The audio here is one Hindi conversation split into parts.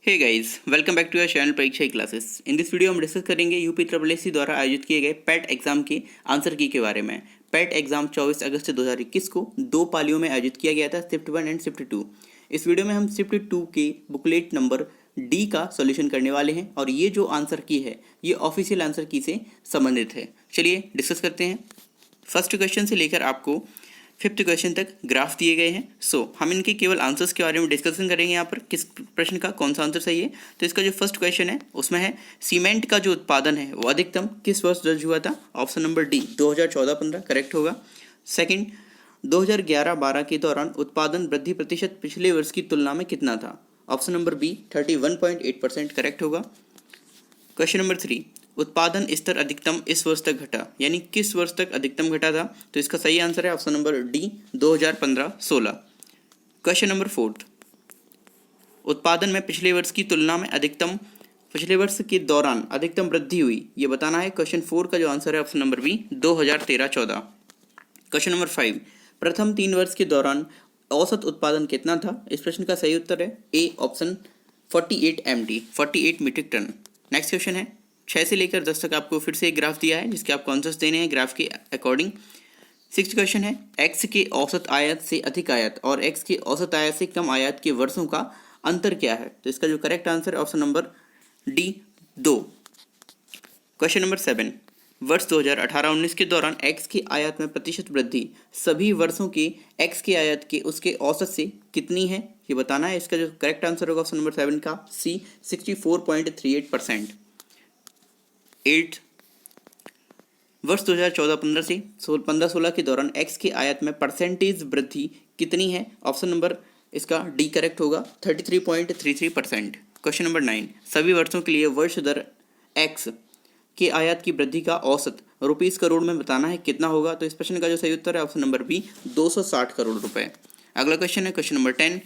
Hey guys, welcome back to your channel Pariksha classes. In this video हम डिस्कस करेंगे यूपी ट्रिपल एस सी द्वारा आयोजित किए गए पैट एग्जाम के आंसर की के बारे में। पैट एग्जाम 24 अगस्त 2021 को दो पालियों में आयोजित किया गया था, शिफ्ट 1 एंड शिफ्ट 2। इस वीडियो में हम शिफ्ट 2 के बुकलेट नंबर डी का सॉल्यूशन करने वाले हैं और ये जो आंसर की है ये ऑफिशियल आंसर की से संबंधित है। चलिए डिस्कस करते हैं। फर्स्ट क्वेश्चन से लेकर आपको फिफ्थ क्वेश्चन तक ग्राफ दिए गए हैं। हम इनके केवल आंसर्स के बारे में डिस्कशन करेंगे। यहाँ पर किस प्रश्न का कौन सा आंसर सही है। तो इसका जो फर्स्ट क्वेश्चन है उसमें है सीमेंट का जो उत्पादन है वो अधिकतम किस वर्ष दर्ज हुआ था। ऑप्शन नंबर डी 2014-15 करेक्ट होगा। सेकंड, 2011-12 के दौरान उत्पादन वृद्धि प्रतिशत पिछले वर्ष की तुलना में कितना था। ऑप्शन नंबर बी 31.8% करेक्ट होगा। क्वेश्चन नंबर 3, उत्पादन स्तर अधिकतम इस वर्ष तक घटा, यानी किस वर्ष तक अधिकतम घटा था। तो इसका सही आंसर है option number D 2015-16। Question number 4, उत्पादन में पिछले वर्ष की तुलना में पिछले वर्ष के दौरान अधिकतम वृद्धि हुई, ये बताना है। क्वेश्चन 4 का जो आंसर है option number B 2013-14। Question number 5, प्रथम 3 वर्ष के दौरान औसत उत्पादन कितना था। इस प्रश्न का सही उत्तर है A option 48 MT 48 metric ton. Next question है 6 से लेकर 10 तक आपको फिर से एक ग्राफ दिया है जिसके आपको आंसर्स देने हैं ग्राफ के अकॉर्डिंग। सिक्स्थ क्वेश्चन है एक्स के औसत आयात से अधिक आयात और एक्स के औसत आयात से कम आयात के वर्षों का अंतर क्या है। तो इसका जो करेक्ट आंसर है option number D 2। Question number 7, वर्ष 2018-19 के दौरान एक्स के आयात में प्रतिशत वृद्धि सभी वर्षों के एक्स के आयात के उसके औसत से कितनी है, ये बताना है। इसका जो करेक्ट आंसर होगा ऑप्शन नंबर 7 का सी 64.38%। 8, वर्ष 2014-15 से 15-16 के दौरान एक्स के आयात में परसेंटेज वृद्धि कितनी है। ऑप्शन नंबर इसका डी करेक्ट होगा 33.33%। क्वेश्चन नंबर 9, सभी वर्षों के लिए वर्ष दर एक्स के आयात की वृद्धि का औसत रुपीस करोड़ में बताना है कितना होगा। तो इस प्रश्न का जो सही उत्तर है ऑप्शन नंबर बी 260 करोड़ रुपए। अगला क्वेश्चन है क्वेश्चन नंबर 10,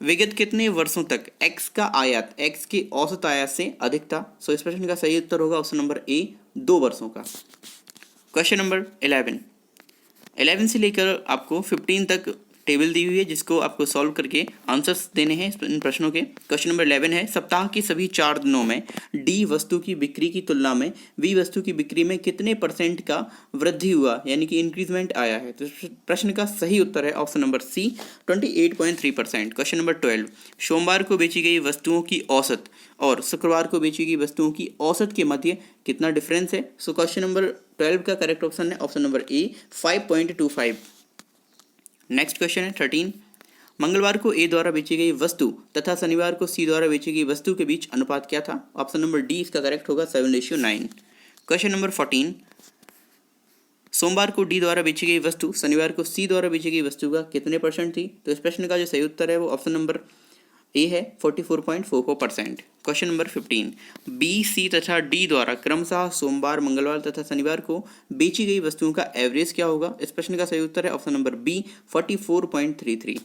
विगत कितने वर्षों तक एक्स का आयात एक्स के औसत आयात से अधिक था। सो इस प्रश्न का सही उत्तर होगा ऑप्शन नंबर ए 2 वर्षों का। क्वेश्चन नंबर 11 से लेकर आपको 15 तक टेबल दी हुई है जिसको आपको सॉल्व करके आंसर्स देने हैं इन प्रश्नों के। क्वेश्चन नंबर 11 है सप्ताह के सभी 4 दिनों में डी वस्तु की बिक्री की तुलना में बी वस्तु की बिक्री में कितने % का वृद्धि हुआ, यानी कि इंक्रीजमेंट आया है। तो प्रश्न का सही उत्तर है option number C 28.3%। Question number 12, सोमवार को बेची गई वस्तुओं की औसत और शुक्रवार को बेची गई वस्तुओं की औसत के मध्य कितना डिफरेंस है। सो क्वेश्चन नंबर 12 का करेक्ट ऑप्शन है ऑप्शन नंबर ए 5.25। नेक्स्ट क्वेश्चन है 13, मंगलवार को ए द्वारा बेची गई वस्तु तथा शनिवार को सी द्वारा बेची गई वस्तु के बीच अनुपात क्या था। ऑप्शन नंबर डी इसका करेक्ट होगा 7:9। क्वेश्चन नंबर 14, सोमवार को डी द्वारा बेची गई वस्तु शनिवार को सी द्वारा बेची गई वस्तु का कितने % थी। तो इस प्रश्न का जो सही उत्तर है वो ऑप्शन नंबर ए है 44.44%। क्वेश्चन नंबर 15, बी सी तथा डी द्वारा क्रमशः सोमवार मंगलवार तथा शनिवार को बेची गई वस्तुओं का एवरेज क्या होगा। इस प्रश्न का सही उत्तर है option number B 44.33।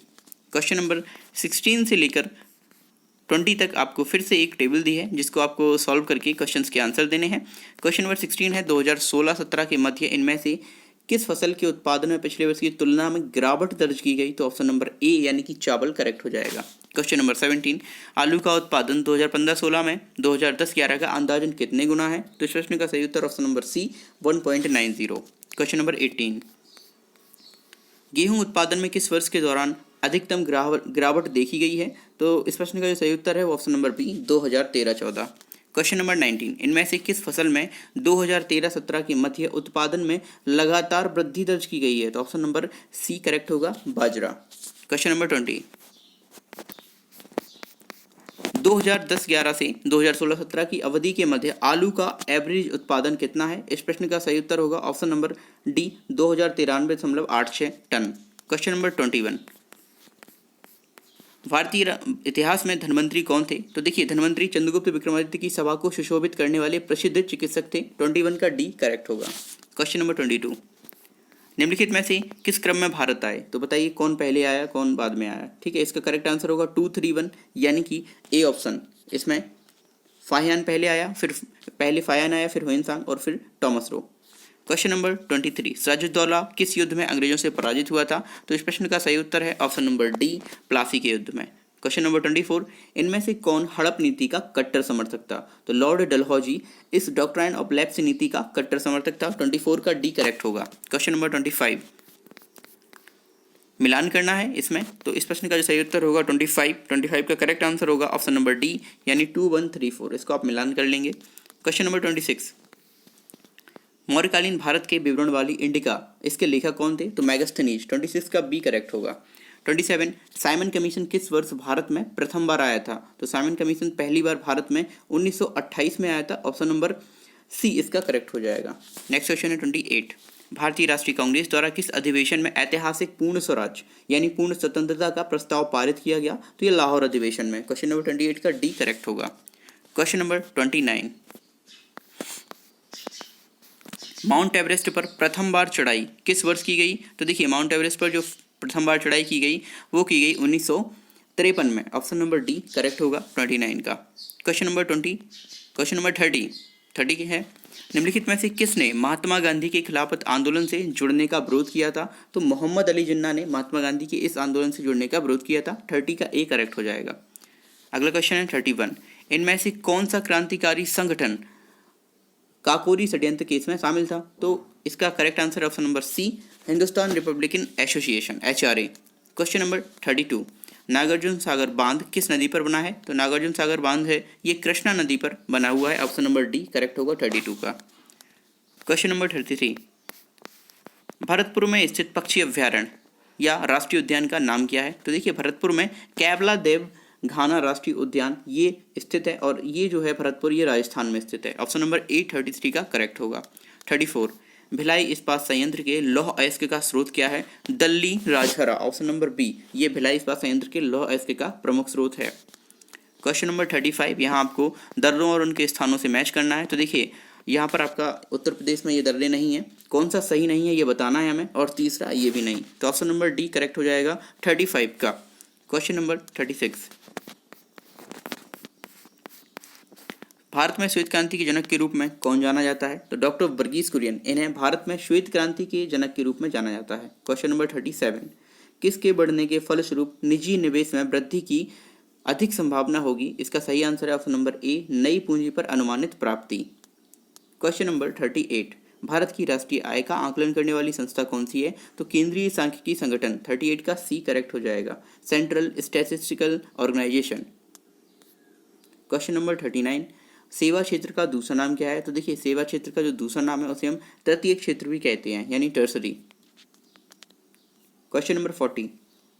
Question number 16 से लेकर 20 तक आपको फिर से एक टेबल दी है जिसको आपको सॉल्व करके क्वेश्चंस के आंसर देने हैं। क्वेश्चन नंबर 16 है 2016-17 के मध्य इनमें से किस फसल के उत्पादन में पिछले वर्ष की तुलना में गिरावट दर्ज की गई। तो ऑप्शन नंबर ए यानी कि चावल करेक्ट हो जाएगा। क्वेश्चन नंबर 17, आलू का उत्पादन 2015-16 में 2010-11 का अंदाजन कितने गुना है। तो इस प्रश्न का सही उत्तर option number C 1.90। Question number 18, गेहूं उत्पादन में किस वर्ष के दौरान अधिकतम गिरावट देखी गई है। तो इस प्रश्न का जो सही उत्तर है वो option number B 2013-14। Question number 19, इनमें से किस फसल में 2013-17 के मध्य उत्पादन में लगातार वृद्धि दर्ज की गई है। तो ऑप्शन नंबर सी करेक्ट होगा बाजरा। क्वेश्चन नंबर 20, 2010-11 से 2016-17 की अवधि के मध्य आलू का एवरेज उत्पादन कितना है। इस प्रश्न का सही उत्तर होगा option number D 2093.86 ton. Question number 21, भारतीय इतिहास में धनवंतरी कौन थे। तो देखिए धनवंतरी चंद्रगुप्त विक्रमादित्य की सभा को सुशोभित करने वाले प्रसिद्ध चिकित्सक थे। 21 का डी करेक्ट होगा। क्वेश्चन नंबर 22, निम्नलिखित में से किस क्रम में भारत आए। तो बताइए कौन पहले आया कौन बाद में आया। ठीक है, इसका करेक्ट आंसर होगा 231 यानी कि ए ऑप्शन। इसमें फाहियान पहले आया, फिर पहले फाहियान आया, फिर हुएनसांग और फिर Thomas Roe. Question number 23, Sirajuddaula किस युद्ध में अंग्रेजों से पराजित हुआ था। तो इस प्रश्न का सही उत्तर है ऑप्शन नंबर डी प्लासी के युद्ध में। क्वेश्चन नंबर 24, इनमें से कौन हड़प नीति का कट्टर समर्थक था? तो लॉर्ड डलहौजी इस डॉक्ट्राइन ऑफ लैप्स नीति का कट्टर समर्थक था। 24 का डी करेक्ट होगा। क्वेश्चन नंबर 25, मिलान करना है इसमें, तो इस प्रश्न का जो सही उत्तर होगा 25 का करेक्ट आंसर होगा ऑप्शन नंबर डी, यानी 2134। इसको आप मिलान कर लेंगे। क्वेश्चन नंबर 26, मौर्यकालीन भारत के विवरण वाली इंडिका, इसके लेखक कौन थे? तो मैगस्थनीज। 26 का बी करेक्ट होगा। 27, साइमन कमीशन किस वर्ष भारत में प्रथम बार आया था? तो साइमन कमीशन पहली बार भारत में 1928 में आया था। ऑप्शन नंबर सी इसका करेक्ट हो जाएगा। नेक्स्ट क्वेश्चन है 28, भारतीय राष्ट्रीय कांग्रेस द्वारा किस अधिवेशन में ऐतिहासिक पूर्ण स्वराज यानी पूर्ण स्वतंत्रता का प्रस्ताव पारित किया गया? तो ये लाहौर अधिवेशन में। क्वेश्चन नंबर 28 का डी करेक्ट होगा। क्वेश्चन नंबर 29, माउंट एवरेस्ट पर प्रथम बार चढ़ाई किस वर्ष की गई? तो देखिए, माउंट एवरेस्ट पर जो प्रथम बार चढ़ाई की गई वो की गई 1953 में। ऑप्शन नंबर डी करेक्ट होगा 29 का। क्वेश्चन नंबर 30 की है, निम्नलिखित में से किसने महात्मा गांधी के खिलाफत आंदोलन से जुड़ने का विरोध किया था? तो मोहम्मद अली जिन्ना ने महात्मा गांधी के इस आंदोलन से जुड़ने का विरोध किया था। 30 का ए करेक्ट हो जाएगा। अगला क्वेश्चन है 31, इनमें से कौन सा क्रांतिकारी संगठन काकोरी षड्यंत्र केस में शामिल था? तो इसका correct answer option number C, Hindustan republican association HRA। Question number 32, Nagarjuna Sagar बांध किस नदी पर बना है? तो नागार्जुन सागर बांध है ये कृष्णा नदी पर बना हुआ है। ऑप्शन नंबर डी करेक्ट होगा 32 का। क्वेश्चन नंबर 33, भरतपुर में स्थित पक्षी अभ्यारण्य या राष्ट्रीय उद्यान का नाम क्या है? तो देखिए, भरतपुर में कैवला देव घाना राष्ट्रीय उद्यान ये स्थित है, और ये जो है भरतपुर ये राजस्थान में स्थित है। ऑप्शन नंबर ए 33 का करेक्ट होगा। 34, भिलाई इस्पात संयंत्र के लौह अयस्क का स्रोत क्या है? Dalli Rajhara. Option number B, ये भिलाई इस्पात संयंत्र के लौह अयस्क का प्रमुख स्रोत है। क्वेश्चन नंबर 35, यहाँ आपको दर्रों और उनके स्थानों से मैच करना है। तो देखिए, यहाँ पर आपका उत्तर प्रदेश में ये दर्रे नहीं है, कौन सा सही नहीं है ये बताना है हमें, और तीसरा ये भी नहीं। तो ऑप्शन नंबर डी करेक्ट हो जाएगा 35 का। क्वेश्चन नंबर 36, भारत में श्वेत क्रांति के जनक के रूप में कौन जाना जाता है? तो डॉक्टर वर्गीस कुरियन, इन्हें भारत में श्वेत क्रांति के जनक के रूप में जाना जाता है। क्वेश्चन नंबर 37, किसके बढ़ने के फलस्वरूप निजी निवेश में वृद्धि की अधिक संभावना होगी? इसका सही आंसर है ऑप्शन नंबर ए, नई पूंजी पर अनुमानित प्राप्ति। क्वेश्चन नंबर 38, भारत की राष्ट्रीय आय का आकलन करने वाली संस्था कौन सी है? तो केंद्रीय सांख्यिकी संगठन। 38 का सी करेक्ट हो जाएगा, central statistical organisation. Question number 39, सेवा क्षेत्र का दूसरा नाम क्या है? तो देखिए, सेवा क्षेत्र का जो दूसरा नाम है उसे हम तृतीय क्षेत्र भी कहते हैं, यानी टर्सरी। क्वेश्चन नंबर 40,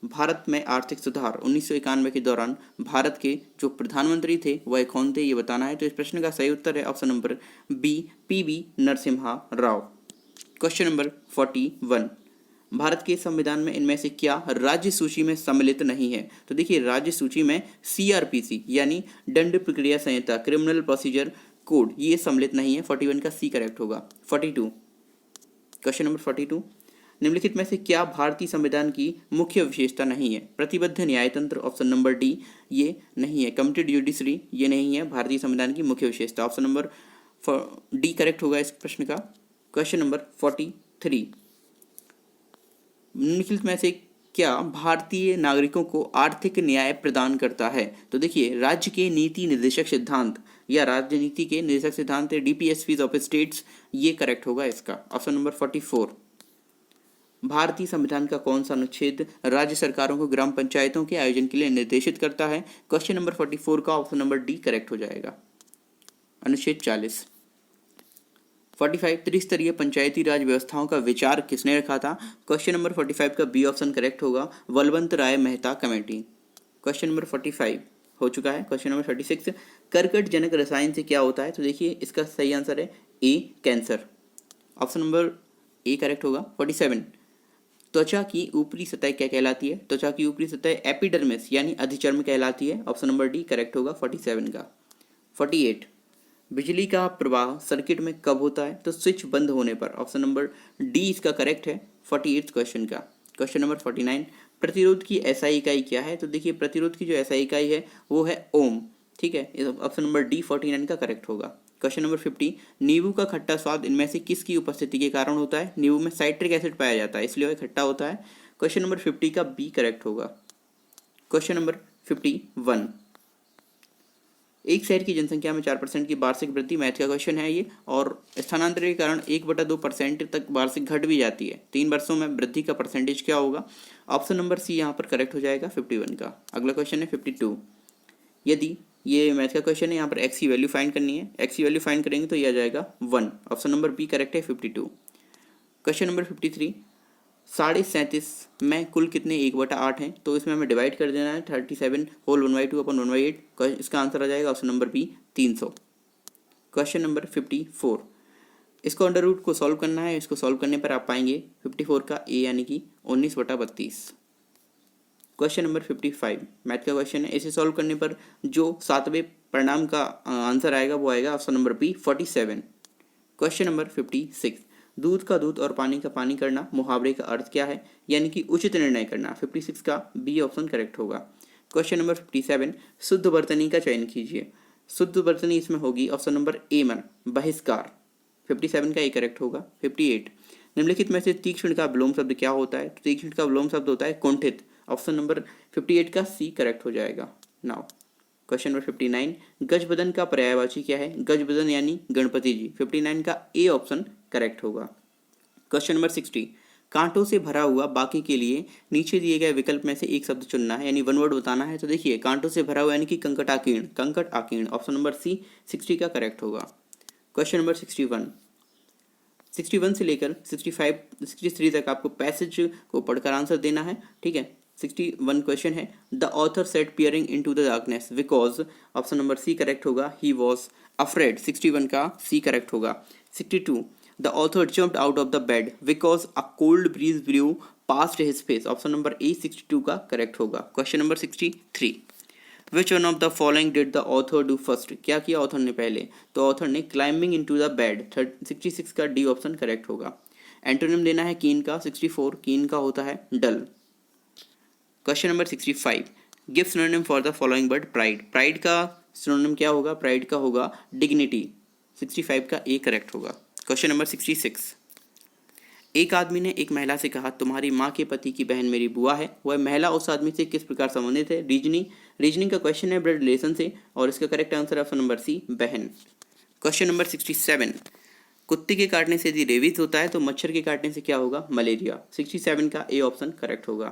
भारत में आर्थिक सुधार 1991 के दौरान भारत के जो प्रधानमंत्री थे वह कौन थे ये बताना है। तो इस प्रश्न का सही उत्तर है option number B, PV Narasimha Rao. Question number 41, Bharat के संविधान में इनमें से क्या राज्य सूची में सम्मिलित नहीं है? तो देखिए, राज्य सूची में CRPC यानी दंड प्रक्रिया संहिता, क्रिमिनल प्रोसीजर कोड, ये सम्मिलित नहीं है। 41 का सी करेक्ट होगा। 42, क्वेश्चन नंबर 42, निम्नलिखित में से क्या भारतीय संविधान की मुख्य विशेषता नहीं है? प्रतिबद्ध न्यायतंत्र। ऑप्शन नंबर डी, ये नहीं है। कमिटेड जुडिशरी, ये नहीं है भारतीय संविधान की मुख्य विशेषता। ऑप्शन नंबर डी करेक्ट होगा इस प्रश्न का। क्वेश्चन नंबर 43, निम्नलिखित में से क्या भारतीय नागरिकों को आर्थिक न्याय प्रदान करता है? तो देखिए, राज्य के नीति निर्देशक सिद्धांत या राजनीति के निर्देशक सिद्धांत है DPSPs ऑफ स्टेट्स, ये करेक्ट होगा इसका। ऑप्शन नंबर 44, भारतीय संविधान का कौन सा अनुच्छेद राज्य सरकारों को ग्राम पंचायतों के आयोजन के लिए निर्देशित करता है? क्वेश्चन नंबर 44 का ऑप्शन नंबर डी करेक्ट हो जाएगा, अनुच्छेद 40। 45, त्रिस्तरीय पंचायती राज व्यवस्थाओं का विचार किसने रखा था? क्वेश्चन नंबर 45 का बी ऑप्शन करेक्ट होगा, बलवंत राय मेहता कमेटी। क्वेश्चन नंबर 45 हो चुका है। क्वेश्चन नंबर 36, कर्कट जनक रसायन से क्या होता है? तो देखिए, इसका सही आंसर है A, cancer. Option number A correct होगा। 47, त्वचा की ऊपरी सतह क्या कहलाती है? त्वचा की ऊपरी सतह एपिडर्मिस यानी अधिचर्म कहलाती है। ऑप्शन नंबर डी करेक्ट होगा 47 का। 48, बिजली का प्रवाह सर्किट में कब होता है? तो स्विच बंद होने पर। ऑप्शन नंबर डी इसका करेक्ट है 48 क्वेश्चन का। क्वेश्चन नंबर 49, प्रतिरोध की SI इकाई क्या है? तो देखिए, प्रतिरोध की जो SI इकाई है वो है ओम। ठीक है, ऑप्शन नंबर डी 49 का करेक्ट होगा। क्वेश्चन नंबर 50, नींबू का खट्टा स्वाद इनमें से किसकी उपस्थिति के कारण होता है? नींबू में साइट्रिक एसिड पाया जाता है, इसलिए वह खट्टा होता है। क्वेश्चन नंबर 50 का बी करेक्ट होगा। Question number 51। एक शहर की जनसंख्या में 4% की वार्षिक वृद्धि, मैथ का क्वेश्चन है ये, और स्थानांतरण के कारण 1/2% तक वार्षिक घट भी जाती है। 3 वर्षों में वृद्धि का परसेंटेज क्या होगा? ऑप्शन नंबर सी यहाँ पर करेक्ट हो जाएगा 51 का। अगला क्वेश्चन है 52। यदि ये मैथ का क्वेश्चन है, यहाँ पर एक्स की वैल्यू फाइंड करनी है। एक्स की वैल्यू फाइंड करेंगे तो ये आ जाएगा 1। ऑप्शन नंबर बी करेक्ट है 52। Question number 53। 37.5 में कुल कितने 1/8 हैं? तो इसमें हमें डिवाइड कर देना है 37 होल 1/2 अपन 1/8। इसका आंसर आ जाएगा option number B 300। Question number 54। इसको अंडर रूट को सॉल्व करना है। इसको सॉल्व करने पर आप पाएंगे 54 का ए यानी कि 19/32। क्वेश्चन नंबर 55 मैथ का क्वेश्चन है। इसे सॉल्व करने पर जो 7वें परिणाम का आंसर आएगा वो आएगा option number B 47। Question number 56। दूध का दूध और पानी का पानी करना मुहावरे का अर्थ क्या है? यानी कि उचित निर्णय करना। 56 का बी ऑप्शन करेक्ट होगा। Question number 57। शुद्ध वर्तनी का चयन कीजिए। शुद्ध वर्तनी इसमें होगी ऑप्शन नंबर ए मन बहिष्कार। 57 का ए करेक्ट होगा। 58। निम्नलिखित में से तीक्ष्ण का विलोम शब्द क्या होता है? तीक्ष्ण का विलोम शब्द होता है कुंठित। ऑप्शन नंबर 58 का सी करेक्ट हो जाएगा। Now question number 59। गजबदन का पर्यायवाची क्या है? गजबदन यानी गणपति जी। 59 का ए ऑप्शन करेक्ट होगा। Question number 60। कांटों से भरा हुआ बाकी के लिए नीचे दिए गए विकल्प में से एक शब्द चुनना है, यानी वन वर्ड बताना है। तो देखिए कांटों से भरा हुआ यानी कि कंकटाकीर्ण, कंकट आकीर्ण। ऑप्शन नंबर सी 60 का करेक्ट होगा। Question number 61। 61 से लेकर 63 तक आपको पैसेज को पढ़कर आंसर देना है, ठीक है। 61 क्वेश्चन है। The author said peering into the darkness because, option number C correct होगा, ही वॉज अफ्रेड। 61 का सी करेक्ट होगा। 62। The author jumped out of the bed because a cold bridge blue past his face. Option number ए 62 का करेक्ट होगा। Question number 63। Which one of the following did the author do first? क्या किया ऑथर ने पहले? तो ऑथर ने क्लाइंबिंग इनटू द बेड। 66 का डी ऑप्शन करेक्ट होगा। एंटोनिम देना है कीन का। 64 कीन का होता है dull. Question number 65। Give synonym for the following word pride. Pride का सिनोनिम क्या होगा? प्राइड का होगा डिग्निटी। 65 का ए करेक्ट होगा। Question number 66। एक आदमी ने एक महिला से कहा तुम्हारी माँ के पति की बहन मेरी बुआ है। वह महिला उस आदमी से किस प्रकार संबंधित है? रीजनिंग का क्वेश्चन है ब्लड रिलेशन से, और इसका correct answer option number C बहन। Question number 67। कुत्ते के काटने से यदि रेबीज होता है तो मच्छर के काटने से क्या होगा? मलेरिया। 67 का ए ऑप्शन करेक्ट होगा।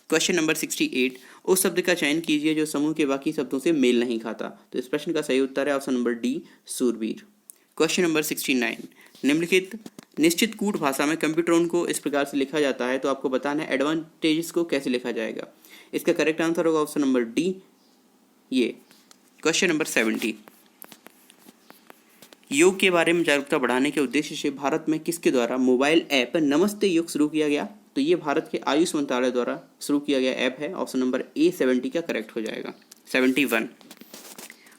Question number 68। उस शब्द का चयन कीजिए जो समूह के बाकी शब्दों से मेल नहीं खाता। तो इस प्रश्न का सही उत्तर है ऑप्शन नंबर डी सूरवीर। Question number 69। निम्नलिखित निश्चित कूट भाषा में कंप्यूटरों को इस प्रकार से लिखा जाता है, तो आपको बताना है एडवांटेजेस को कैसे लिखा जाएगा। इसका करेक्ट आंसर होगा ऑप्शन नंबर डी ये। Question number 70। योग के बारे में जागरूकता बढ़ाने के उद्देश्य से भारत में किसके द्वारा मोबाइल ऐप नमस्ते योग शुरू किया गया? तो ये भारत के आयुष मंत्रालय द्वारा शुरू किया गया ऐप है। ऑप्शन नंबर ए 70 का करेक्ट हो जाएगा। 71।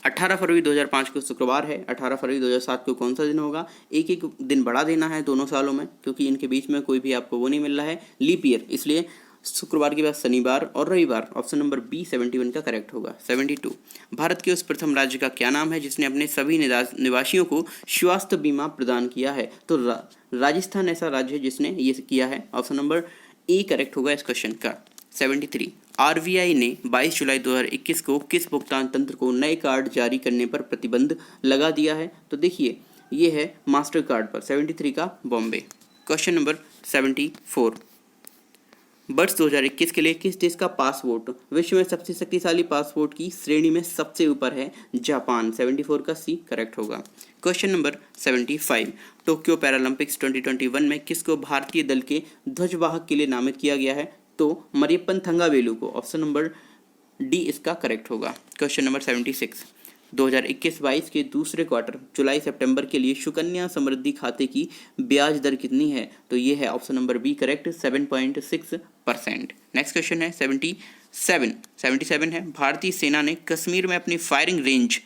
18 फरवरी 2005 को शुक्रवार है। 18 फरवरी 2007 को कौन सा दिन होगा? एक एक दिन बढ़ा देना है दोनों सालों में, क्योंकि इनके बीच में कोई भी आपको वो नहीं मिल रहा है लीप ईयर, इसलिए शुक्रवार के बाद शनिवार और रविवार। ऑप्शन नंबर बी 71 का करेक्ट होगा। 72। भारत के उस प्रथम राज्य का क्या नाम है जिसने अपने सभी निवासियों को स्वास्थ्य बीमा प्रदान किया है? तो राजस्थान ऐसा राज्य है जिसने ये किया है। ऑप्शन नंबर ए करेक्ट होगा इस क्वेश्चन का। 73। आरबीआई ने 22 जुलाई 2021 को किस भुगतान तंत्र को नए कार्ड जारी करने पर प्रतिबंध लगा दिया है? तो देखिए ये है मास्टर कार्ड पर। 73 का बॉम्बे। Question number 74। वर्ष 2021 के लिए किस देश का पासपोर्ट विश्व में सबसे शक्तिशाली पासपोर्ट की श्रेणी में सबसे ऊपर है? जापान। 74 का सी करेक्ट होगा। Question number 75। टोक्यो पैरालंपिक्स 2021 में किसको भारतीय दल के ध्वजवाहक के लिए नामित किया गया है? तो मरियप्पन थंगावेलु को। ऑप्शन नंबर डी इसका करेक्ट होगा। Question number 76। 2021-22 के दूसरे क्वार्टर जुलाई सितंबर के लिए सुकन्या समृद्धि खाते की ब्याज दर कितनी है? तो ये है option number B correct 7.6%। Next question है 77 है। भारतीय सेना ने कश्मीर में अपनी फायरिंग रेंज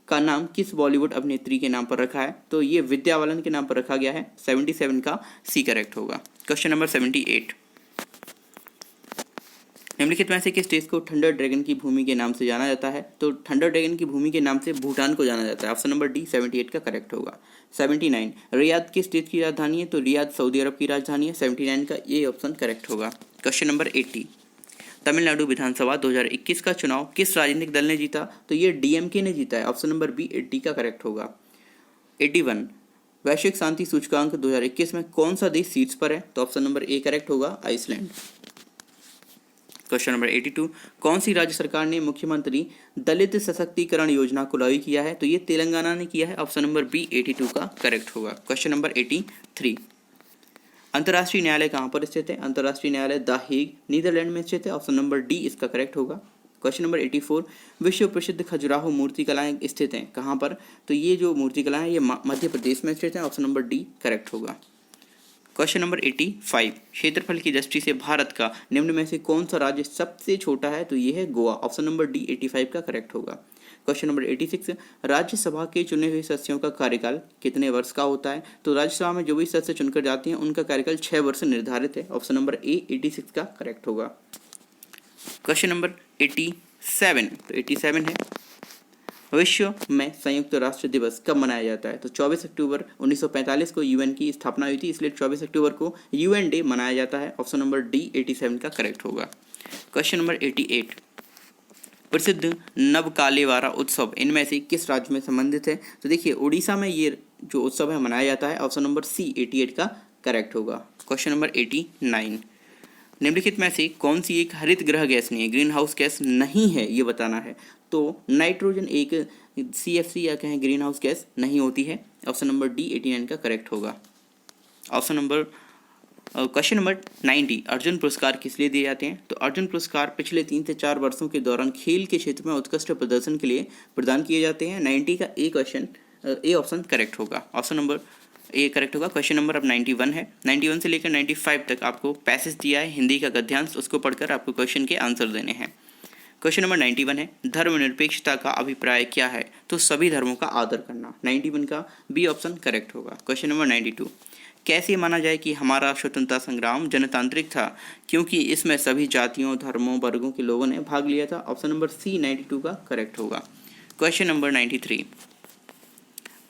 का नाम किस बॉलीवुड अभिनेत्री के नाम पर रखा है? तो ये विद्या बालन के नाम पर रखा गया है। 77 का सी करेक्ट होगा। Question number 78। निम्नलिखित में से किस देश को थंडर ड्रैगन की भूमि के नाम से जाना जाता है? तो थंडर ड्रैगन की भूमि के नाम से भूटान को जाना जाता है। ऑप्शन नंबर डी 78 का करेक्ट होगा। 79। रियाद किस देश की राजधानी है? तो रियाद सऊदी अरब की राजधानी है। 79 का ये ऑप्शन करेक्ट होगा। Question number 80। तमिलनाडु विधानसभा 2021 का चुनाव किस राजनीतिक दल ने जीता? तो ये डीएमके ने जीता है। ऑप्शन नंबर बी 80 का करेक्ट होगा। 81 वैश्विक शांति सूचकांक 2021 में कौन सा देश शीर्ष पर है? तो ऑप्शन नंबर ए करेक्ट होगा, आइसलैंड। क्वेश्चन नंबर 82 कौन सी राज्य सरकार ने मुख्यमंत्री दलित सशक्तिकरण योजना को लागू किया है? तो ये तेलंगाना ने किया है। ऑप्शन नंबर बी 82 का करेक्ट होगा। क्वेश्चन नंबर 83 अंतर्राष्ट्रीय न्यायालय कहाँ पर स्थित है? अंतर्राष्ट्रीय न्यायालय द हेग नीदरलैंड में स्थित है। ऑप्शन नंबर डी इसका करेक्ट होगा। क्वेश्चन नंबर 84 विश्व प्रसिद्ध खजुराहो मूर्तिकलाएं स्थित हैं कहाँ पर? तो ये जो मूर्तिकलाएं हैं ये मध्य प्रदेश में स्थित है। ऑप्शन नंबर डी करेक्ट होगा। क्वेश्चन नंबर 85 क्षेत्रफल की दृष्टि से भारत का निम्न में से कौन सा राज्य सबसे छोटा है? तो ये है गोवा। ऑप्शन नंबर डी 85 का करेक्ट होगा। क्वेश्चन नंबर 86 राज्यसभा के चुने हुए सदस्यों का कार्यकाल कितने वर्ष का होता है? तो राज्यसभा में जो भी सदस्य चुनकर जाते हैं उनका कार्यकाल 6 वर्ष निर्धारित है। ऑप्शन नंबर ए 86 का करेक्ट होगा। क्वेश्चन नंबर 87 तो 87 है विश्व में संयुक्त राष्ट्र दिवस कब मनाया जाता है? तो 24 अक्टूबर 1945 को यूएन की स्थापना हुई थी, इसलिए 24 अक्टूबर को यूएन डे मनाया जाता है। ऑप्शन नंबर डी 87 का करेक्ट होगा। क्वेश्चन नंबर 88 प्रसिद्ध नवकालेवारा उत्सव इनमें से किस राज्य में संबंधित है? तो देखिए उड़ीसा में ये जो उत्सव है मनाया जाता है। ऑप्शन नंबर सी 88 का करेक्ट होगा। क्वेश्चन नंबर 89 निम्नलिखित में से कौन सी एक हरित गृह गैस नहीं है, ग्रीन हाउस गैस नहीं है, ये बताना है। तो नाइट्रोजन एक CFC या कहें ग्रीन हाउस गैस नहीं होती है। ऑप्शन नंबर डी 89 का करेक्ट होगा। क्वेश्चन नंबर 90 अर्जुन पुरस्कार किस लिए दिए जाते हैं? तो अर्जुन पुरस्कार पिछले 3 से 4 वर्षों के दौरान खेल के क्षेत्र में उत्कृष्ट प्रदर्शन के लिए प्रदान किए जाते हैं। 90 का ए ऑप्शन करेक्ट होगा। ऑप्शन नंबर ए करेक्ट होगा। क्वेश्चन नंबर अब 91 है। 91 से लेकर 95 तक आपको पैसेज दिया है हिंदी का गद्यांश, उसको पढ़कर आपको क्वेश्चन के आंसर देने हैं। क्वेश्चन नंबर 91 है धर्मनिरपेक्षता का अभिप्राय क्या है? तो सभी धर्मों का आदर करना। 91 का बी ऑप्शन करेक्ट होगा। क्वेश्चन नंबर 92 कैसे माना जाए कि हमारा स्वतंत्रता संग्राम जनतांत्रिक था? क्योंकि इसमें सभी जातियों धर्मों वर्गों के लोगों ने भाग लिया था। ऑप्शन नंबर सी 92 का करेक्ट होगा। क्वेश्चन नंबर 93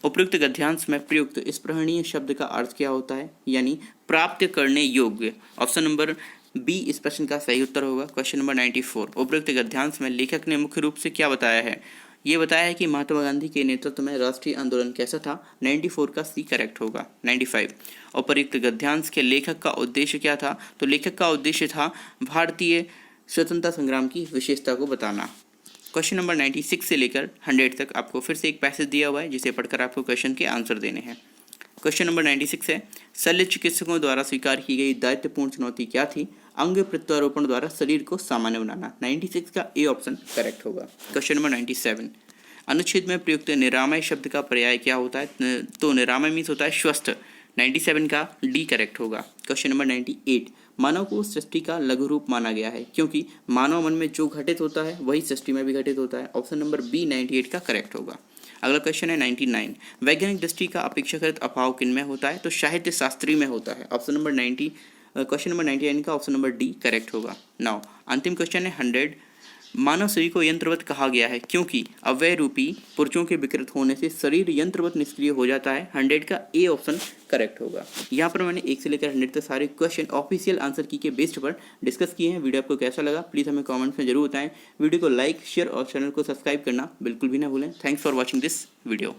उपयुक्त गद्यांश में प्रयुक्त इस प्रहरणीय शब्द का अर्थ क्या होता है? यानी प्राप्त करने योग्य। ऑप्शन नंबर बी इस प्रश्न का सही उत्तर होगा। क्वेश्चन नंबर 94 उपयुक्त गद्यांश में लेखक ने मुख्य रूप से क्या बताया है? ये बताया है कि महात्मा गांधी के नेतृत्व में राष्ट्रीय आंदोलन कैसा था। 94 का सी करेक्ट होगा। 95 उपयुक्त गद्यांश के लेखक का उद्देश्य क्या था? तो लेखक का उद्देश्य था भारतीय स्वतंत्रता संग्राम की विशेषता को बताना। क्वेश्चन नंबर 96 से लेकर 100 तक आपको फिर से एक पैसेज दिया हुआ है जिसे पढ़कर आपको क्वेश्चन के आंसर देने हैं। क्वेश्चन नंबर 96 है शल्य चिकित्सकों द्वारा स्वीकार की गई दायित्वपूर्ण चुनौती क्या थी? अंग प्रत्यारोपण द्वारा शरीर को सामान्य बनाना। 96 का ए ऑप्शन करेक्ट होगा। क्वेश्चन नंबर 97 अनुच्छेद में प्रयुक्त निरामय शब्द का पर्याय क्या होता है? तो निरामय मीन्स होता है स्वस्थ। 97 का डी करेक्ट होगा। क्वेश्चन नंबर 98 मानव को सृष्टि का लघु रूप माना गया है क्योंकि मानव मन में जो घटित होता है वही सृष्टि में भी घटित होता है। ऑप्शन नंबर बी 98 का करेक्ट होगा। अगला क्वेश्चन है 99 वैज्ञानिक दृष्टि का अपेक्षाकृत अभाव किन में होता है? तो साहित्य शास्त्री में होता है। ऑप्शन नंबर 90 क्वेश्चन नंबर 99 का ऑप्शन नंबर डी करेक्ट होगा। नाउ अंतिम क्वेश्चन है 100 मानव शरीर को यंत्रवत कहा गया है क्योंकि अव्यय रूपी पुर्जों के विकृत होने से शरीर यंत्रवत निष्क्रिय हो जाता है। 100 का ए ऑप्शन करेक्ट होगा। यहाँ पर मैंने 1 से लेकर 100 तक सारे क्वेश्चन ऑफिशियल आंसर की के बेस्ड पर डिस्कस किए हैं। वीडियो आपको कैसा लगा प्लीज़ हमें कमेंट्स में जरूर बताएं। वीडियो को लाइक शेयर और चैनल को सब्सक्राइब करना बिल्कुल भी ना भूलें। Thanks for watching this video.